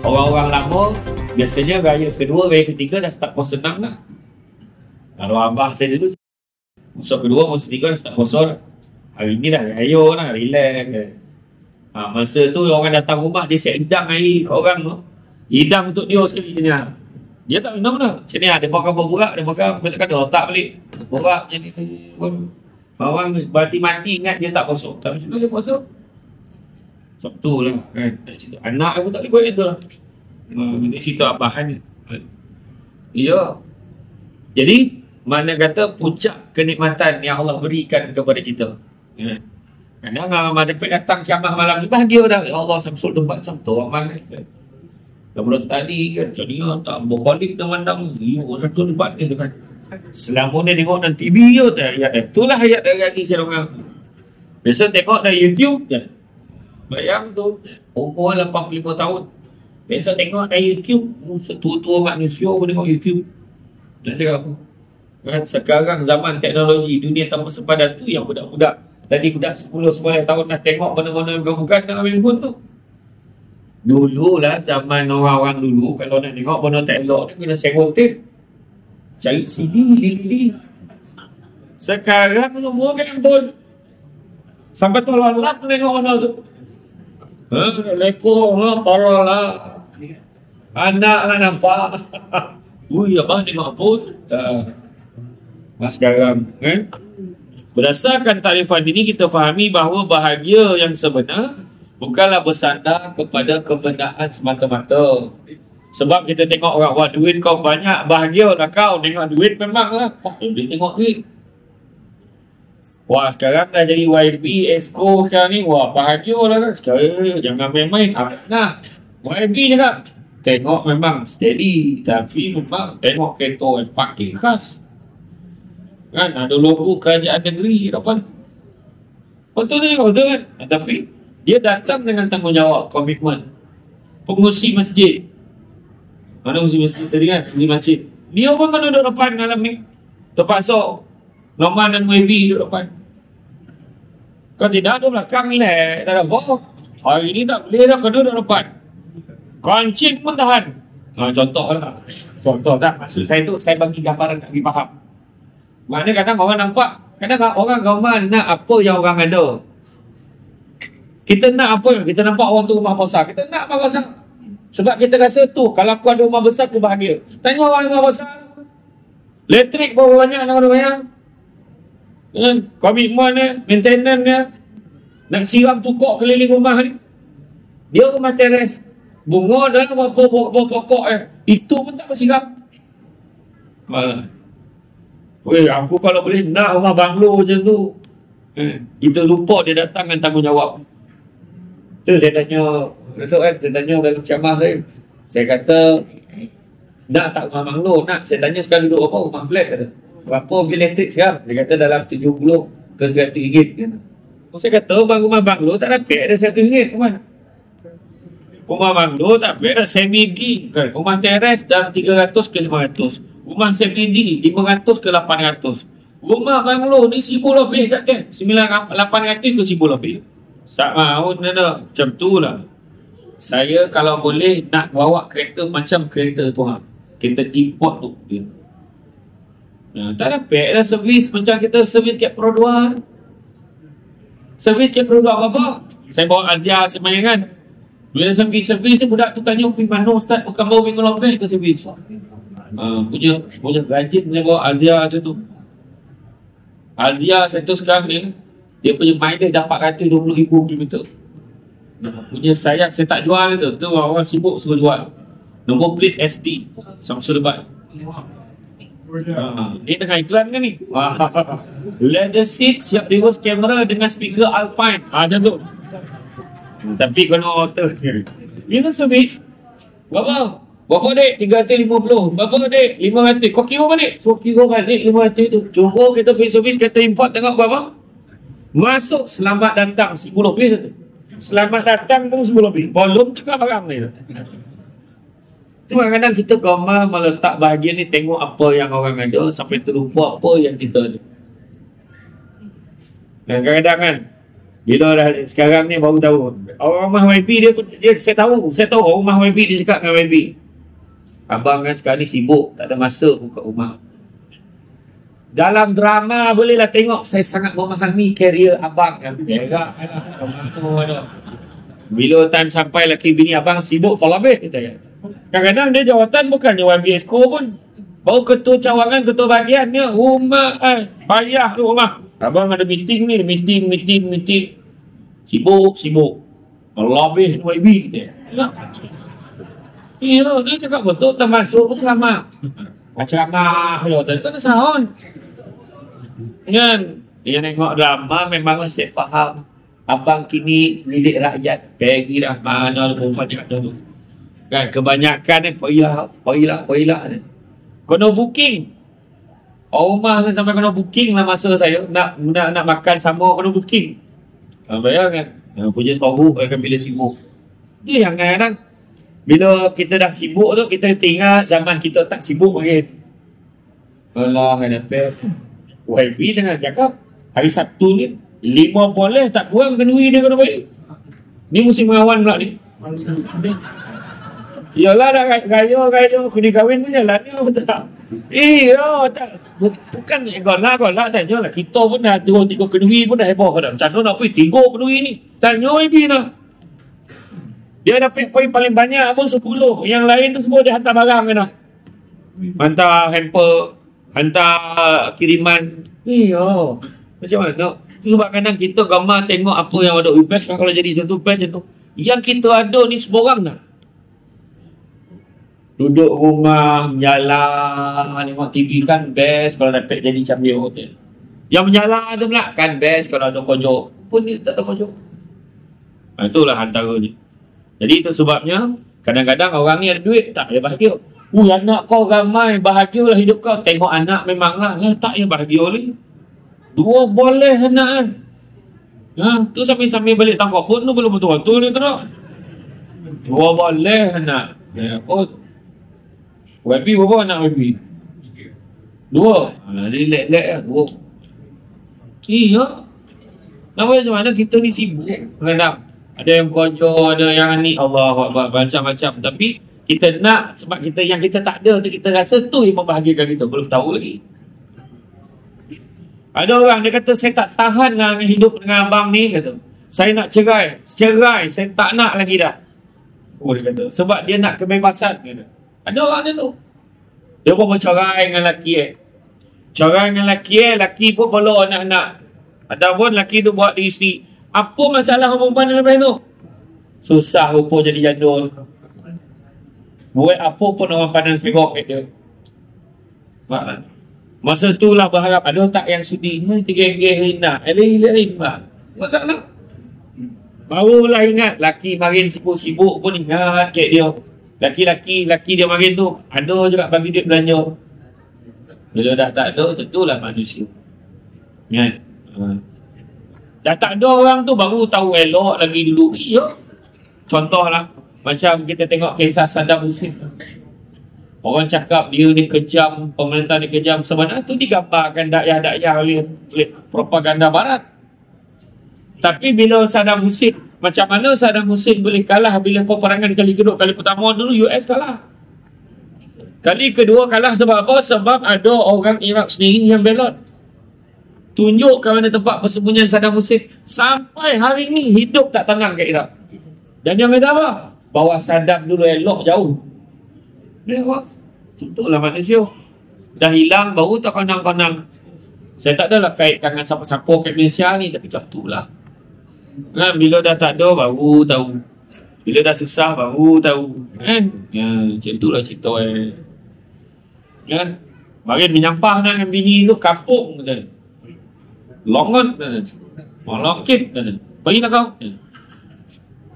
Orang-orang lama biasanya raya kedua, raya ketiga dah start puasa 6 lah. Kalau abah saya dulu puasa kedua, puasa ketiga dah start puasa lah. Hari ni dah raya lah, relax. Masa tu orang datang rumah, dia siap hidang air kat orang tu. Hidang untuk dia sekali je. Dia tak minum lah. Macam ni lah, dia makan berburak, dia makan, kita kata letak balik. Berburak macam ni. Orang mati-mati ingat dia tak puasa. Tak macam dia puasa. Sabtu lah kan. Anak aku tak boleh buat itu lah. Ini cerita abahan ni. Ya. Jadi, mana kata puncak kenikmatan yang Allah berikan kepada kita. Kadang ada pet datang ceramah malam ni, bahagia dah. Ya Allah, Samsul tempat Samsul orang mana. Kemudian tadi kan, macam ni tak berkolik dah mandang. Ya, Samsul tempat ni tu kan. Selama ni tengok dalam TV je tak ayat. Itulah ayat dari lagi saya orang. Biasa tengok dari YouTube je. Bayang tu, umur 85 tahun. Biasa tengok dari YouTube, setua-tua manusia pun tengok YouTube. Nak cakap apa? Kan sekarang zaman teknologi, dunia tanpa sepadan tu yang budak-budak. Tadi budak 10-11 tahun dah tengok mana-mana yang bukan nak ambil handphone tu. Dululah zaman orang-orang dulu, kalau nak tengok benda tak elok ni kena sewa tape. Cari CD, DVD. Sekarang semua kan handphone. Sampai tolong lap tengok mana tu. Lekor lah, parah lah. Anak lah nampak. Ui, abang tengok pun. Sekarang kan. Berdasarkan takrifan ini kita fahami bahawa bahagia yang sebenar bukanlah bersandar kepada kebendaan semata-mata. Sebab kita tengok orang buat duit kau banyak, bahagia lah kau. Tengok duit memang lah. Dia tengok duit. Wah, sekarang dah jadi YB, Esko sekarang ni. Wah, bahagia lah kan. Sekarang jangan main-main. Nah, YB cakap, tengok memang steady. Tapi memang tengok kereta yang pakai khas. Kan, ada logo kerajaan negeri depan. Betul ni, betul kan? Tapi, dia datang dengan tanggungjawab, komitmen. Pengurusi masjid. Mana pengurusi masjid tadi kan? Pengurusi masjid. Dia pun kan duduk depan malam ni. Terpaksa. Norman dan YB duduk depan. Kalau tidak, ada belakang ni lah. Tak ada apa. Hari ni tak boleh dah, kau duduk depan. Kancing pun tahan. Contoh lah. Contoh tak? Maksud saya tu, saya bagi gambaran tak pergi faham. Maknanya kadang orang nampak, kadang orang gambar nak apa yang orang ada. Kita nak apa yang, kita nampak orang tu rumah besar. Kita nak rumah besar. Sebab kita rasa tu, kalau aku ada rumah besar, aku bahagia. Tengok orang rumah besar. Elektrik berapa banyak nak ada banyak. Komitmen ni, maintenance ni, nak siram pokok keliling rumah ni. Dia rumah teres, bunga dan berapa pokok itu pun tak bersiram. Aku kalau boleh nak rumah banglo macam tu. Kita lupa dia datang dengan tanggungjawab. Tu saya tanya, saya tanya dalam ceramah saya kata nak tak rumah banglo, nak. Saya tanya sekarang duduk apa, rumah flat kata. Berapa bil elektrik sekarang? Dia kata dalam 70 ke 100 ringgit. Saya kata rumah banglo tak dapat ada 100 ringgit. Rumah banglo tak dapat ada semi-D. Rumah teres dalam 300 ke 500. Rumah semi-D 500 ke 800. Rumah banglo ni 1000 lebih kat 800 ke 1000 lebih. Tak mahu nana. Macam tu lah. Saya kalau boleh nak bawa kereta macam kereta tuan. Kereta import tu. Tak dapat lah servis macam kita servis kat Pro 2. Servis kat Pro 2 apa? Saya bawa Azia semuanya kan. Bila saya pergi servis, budak tu tanya pergi mana Ustaz? Bukan baru minggu lebih ke servis. Punya rajin saya bawa Azia macam tu. Azia satu sekarang ni, dia punya mileage dapat kata 20,000 km. Punya sayap saya tak jual tu. Tu orang sibuk suruh jual. Nombor plate SD Samsung Debat. Ni tengah iklan kan ni. Leather seat, siap reverse camera dengan speaker Alpine. Macam tu. Tapi kalau auto minum servis berapa? Berapa dek? 350. Berapa dek? 500. Kau kira balik? So kira balik 500 tu. Cuba kita pergi servis kereta import tengok berapa? Masuk selamat datang 10 lebih tu. Selamat datang pun 10 lebih. Belum tukar barang ni. Kadang-kadang kita gambar meletak bahagia ni, tengok apa yang orang ada sampai terlupa apa yang kita ada. Dan kadang-kadang kan Bila dah sekarang ni baru tahu. Orang rumah YB saya tahu orang rumah YB dia cakap dengan YB. Abang kan sekarang ni sibuk, tak ada masa buka rumah. Dalam drama bolehlah tengok saya sangat memahami karier abang yang berak lah. Bila time sampai laki bini abang sibuk tak habis kita kan. Kadang-kadang dia jawatan bukannya YB Exco pun. Baru ketua cawangan, ketua bahagian dia rumah payah tu rumah. Abang ada meeting ni, meeting. Sibuk. Lebih YB kita. Ya, dia cakap betul termasuk pun lama. Macam yo tadi kan sahon. Kan dia tengok drama memanglah saya faham. Abang kini milik rakyat. Pergi dah mana perempuan cakap tu. Kan kebanyakan ni poilah ni. Kena booking. Rumah saya sampai kena booking lah masa saya nak makan sama kena booking. Bayangkan. Yang punya tahu akan bila sibuk. Dia yang kadang-kadang bila kita dah sibuk tu, kita tinggal zaman kita tak sibuk lagi. Allah hadapi. YB dengan cakap, hari Sabtu ni, 5 boleh tak kurang kenduri dia kena baik. Ni musim mengawan pula ni. Yalah dah gaya kena kahwin pun jalan ni betul tak? Tak. Bukan golak tanya lah. Kita pun dah 2-3 kenduri pun dah heboh dah. Macam mana nak pergi 3 kenduri ni? Tanya YB tak? Dia dapat poin paling banyak pun 10. Yang lain tu semua dia hantar barang kan dah. Hantar hamper, hantar kiriman. Macam mana? Itu sebab kadang kita gambar tengok apa yang ada best kalau jadi contoh best macam tu. Yang kita ada ni semua orang nak. Duduk rumah, menjalan, tengok TV kan best kalau dapat jadi macam dia hotel. Yang menjalan tu pula kan best kalau ada kojok. Pun dia tak ada kojok. Itulah antaranya. Jadi itu sebabnya kadang-kadang orang ni ada duit tak dia bahagia. Anak kau ramai, bahagialah hidup kau. Tengok anak memanglah tak ya bahagia ni. 2 boleh anak kan. Tu sambil balik tangkap pun tu belum betul-betul ni teruk. 2 boleh anak. YB berapa anak YB? 2. Relax lah 2. Namanya macam mana kita ni sibuk kadang. Ada yang kojol, ada yang ni Allah macam-macam. Tapi kita nak sebab kita yang kita tak ada tu kita rasa tu yang membahagiakan kita. Belum tahu lagi. Ada orang dia kata saya tak tahan dengan hidup dengan abang ni kata. Saya nak cerai, saya tak nak lagi dah. Dia kata sebab dia nak kebebasan kata. Ada orang dia tu. Dia pun bercerai dengan lelaki Cerai dengan lelaki pun follow anak-anak. Ataupun lelaki tu buat diri sendiri. Apa masalah perempuan dengan lepas tu? Susah rupa jadi jandul. Buat apa pun orang pandang segok kat dia. Masa tu lah berharap ada tak yang sudi. Tiga-tiga nak. Masalah. Barulah ingat. Laki marin sibuk-sibuk pun ingat kat dia. Laki dia marin tu. Ada juga bagi duit belanja. Bila dah tak ada, tentulah manusia. Ingat. Dah tak ada orang tu baru tahu elok lagi dulu. Contohlah macam kita tengok kisah Saddam Hussein. Orang cakap dia ni kejam, pemerintah ni kejam. Sebenarnya tu digambarkan dakyah-dakyah oleh propaganda barat. Tapi bila Saddam Hussein, macam mana Saddam Hussein boleh kalah bila peperangan kali kedua? Kali pertama dulu US kalah. Kali kedua kalah sebab apa? Sebab ada orang Iraq sendiri yang belot. Tunjuk ke mana tempat persembunyian Saddam Hussein. Sampai hari ni hidup tak tenang kat Iraq. Dan yang kata apa? Bahawa Saddam dulu elok jauh. Itulah manusia. Dah hilang baru tak konang-konang. Saya tak adalah kaitkan dengan siapa-siapa kat Malaysia ni. Tapi macam tu lah. Bila dah tak ada baru tahu. Bila dah susah baru tahu. Macam tu lah cerita. Marin menyampah nak dengan bini tu kapung. Longot Malakit pergi tak kau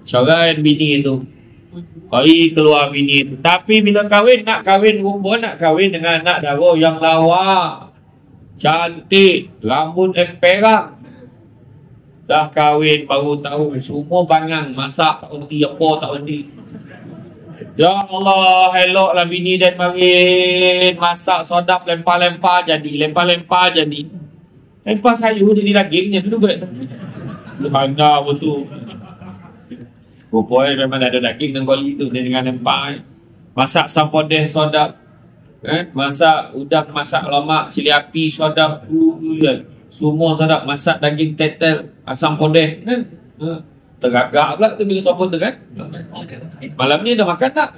cerai bini itu. Pergi keluar bini itu. Tapi bila kahwin, nak kahwin rumpun, nak kahwin dengan anak dara yang lawa, cantik, rambut perak. Dah kahwin baru tahu semua bangang, masak tak erti, apa tak erti. Ya Allah, eloklah bini dan marin masak sedap, lempar-lempar jadi. Lempar sayur jadi dagingnya dulu kot. Mana pun tu. Rupanya memang ada daging dan koli tu. Dia dengan nampak. Masak sampodeh sedap. Masak udang, masak lemak, cili api sedap. Semua sedap. Masak daging tetel, asam podeh. Teragak pula tu bila sopon tu kan. Malam ni dah makan tak?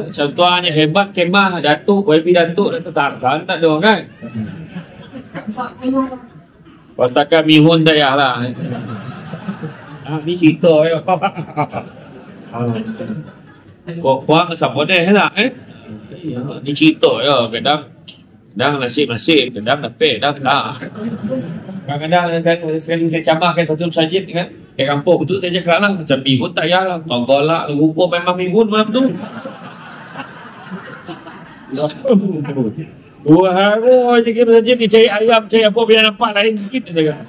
Contohnya hebat kemah Datuk, YB Datuk dah tertakan tak ada kan. Pastakan mihun tak payah lah. Ni cerita ya. Kok puang siapa deh tak ni cerita ya. Kadang nasib, kadang napik, kadang tak. Kadang-kadang sekali saya campakkan satu masjid kan. Kat kampung tu saya cakap lah, macam mihun tak payah lah. Togolak rupa memang mihun malam tu. Wah, je kira masjid ni cari ayam, cari apa biar nampak lain sikit je kan.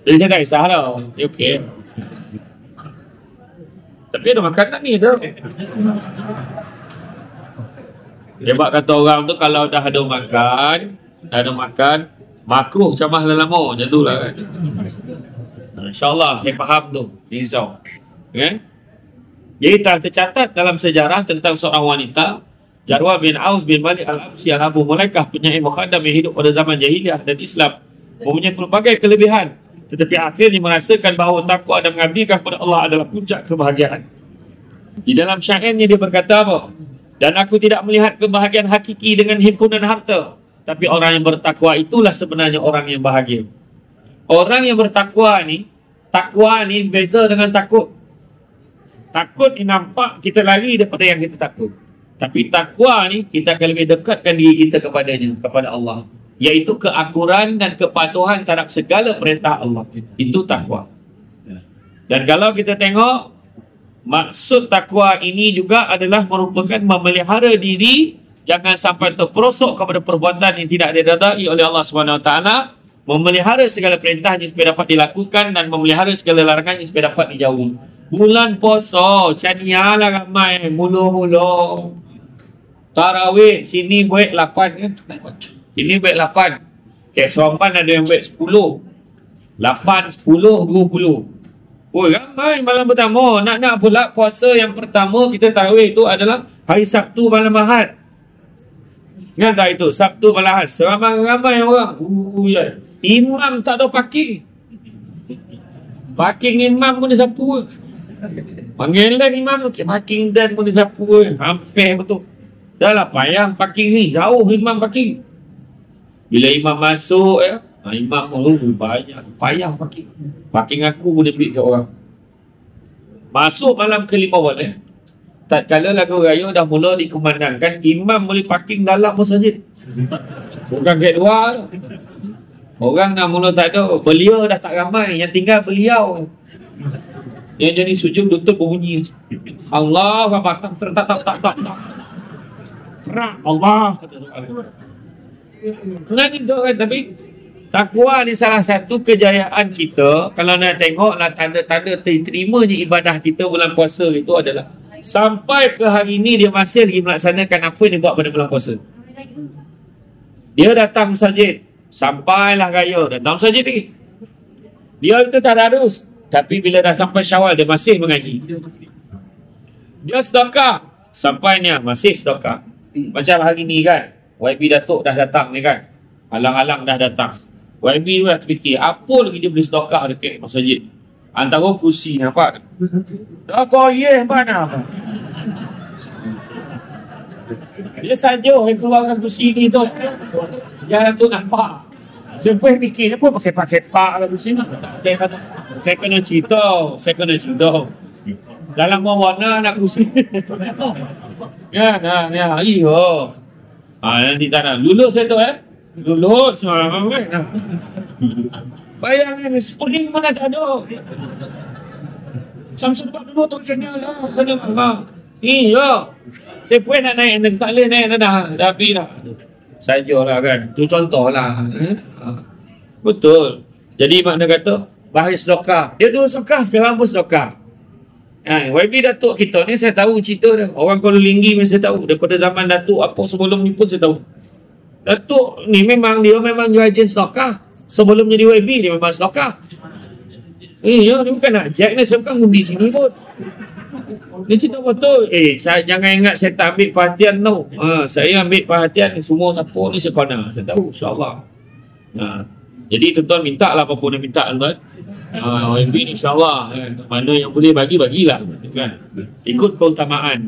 Jadi saya tak kisah lah. Dia okey. Tapi ada makan tak ni tu? Hebat kata orang tu kalau dah ada makan, makruh camah lama macam tu lah kan. InsyaAllah saya faham tu. Risau. Okay? Jadi telah tercatat dalam sejarah tentang seorang wanita, Jarwah bin Aus bin Malik Al-Absi Al-Abu Mulaikah, penyair mukhadam yang hidup pada zaman jahiliah dan Islam, mempunyai pelbagai kelebihan, tetapi akhirnya merasakan bahawa takwa dan mengabdikan kepada Allah adalah puncak kebahagiaan. Di dalam syairnya dia berkata apa? Dan aku tidak melihat kebahagiaan hakiki dengan himpunan harta, tapi orang yang bertakwa itulah sebenarnya orang yang bahagia. Orang yang bertakwa ni, takwa ni beza dengan takut. Takut ni nampak kita lari daripada yang kita takut. Tapi takwa ni kita akan lebih dekatkan diri kita kepadanya, kepada Allah, iaitu keakuran dan kepatuhan terhadap segala perintah Allah. Itu takwa. Dan kalau kita tengok, maksud takwa ini juga adalah merupakan memelihara diri jangan sampai terperosok kepada perbuatan yang tidak diredai oleh Allah SWT, memelihara segala perintahnya supaya dapat dilakukan dan memelihara segala larangannya supaya dapat dijauhi. Bulan puasa, canialah ramai mula-mula. Tarawih sini buat 8 kan? Ini buat 8. Kek Seremban ada yang buat 10. 8, 10, 20. Oh, ramai malam pertama. Nak pula puasa yang pertama kita tarawih itu adalah hari Sabtu malam Ahad. Ingat tak itu? Sabtu malam Ahad. Ramai orang. Ya. Imam tak ada parking. Parking imam pun disapu. Panggilan imam parking dan pun disapu. Hampir betul. Dah lah payah parking ni. Jauh imam parking. Bila imam masuk ya, imam banyak. Payah parking. Parking aku boleh beli kat orang. Masuk malam ke-5 balik. Tak kala lagu raya dah mula dikumandangkan, imam boleh parking dalam masjid. Bukan gate luar. Orang dah mula tak ada. Belia dah tak ramai. Yang tinggal beliau. Yang jadi sujud lutut berbunyi. Allah tak. Kerak Allah. Nah itu kan. Tapi takwa ni salah satu kejayaan kita. Kalau nak tengoklah tanda-tanda diterimanya ibadah kita bulan puasa itu adalah sampai ke hari ini dia masih lagi melaksanakan apa yang dia buat pada bulan puasa. Dia datang masjid, sampailah raya datang masjid lagi. Dia itu tadarus, tapi bila dah sampai Syawal dia masih mengaji. Dia sedekah, sampainya masih sedekah. Macam hari ni kan, YB Datuk dah datang ni kan, alang-alang dah datang. YB dah terfikir apa lagi dia boleh sedekah dekat masjid. Antara kursi nampak. Dah koyeh mana? Dia saja yang keluarkan kursi ni tu. Jalan tu nampak. Siapa yang fikir apa pakai pak lah kursi ni? Saya kena cerita. Dalam warna nak kursi. Ya. Iyo. Nanti tak nak. Lulus saya tu Lulus. Bayangkan spring mana tak ada. Samsung sebab dulu tu macam lah. Kena iya. Saya pun nak naik, tak boleh naik dah. Dah habis dah. Sajalah kan. Tu contoh lah. Betul. Jadi makna kata, bahaya sedekah. Dia dulu sedekah, sekarang pun sedekah. YB Datuk kita ni saya tahu cerita dia. Orang Kuala Linggi memang saya tahu. Daripada zaman Datuk apa sebelum ni pun saya tahu. Datuk ni memang rajin sedekah. Sebelum jadi YB dia memang selokah. Ya, dia bukan nak jack ni, saya bukan undi sini pun. Dia cerita betul. Saya jangan ingat saya tak ambil perhatian tau. Saya ambil perhatian semua siapa ni sekona. Saya tahu, insyaAllah. Jadi tuan-tuan minta lah apa pun yang minta tuan. YB ni insyaAllah. Mana yang boleh bagi, bagilah. Kan? Ikut keutamaan.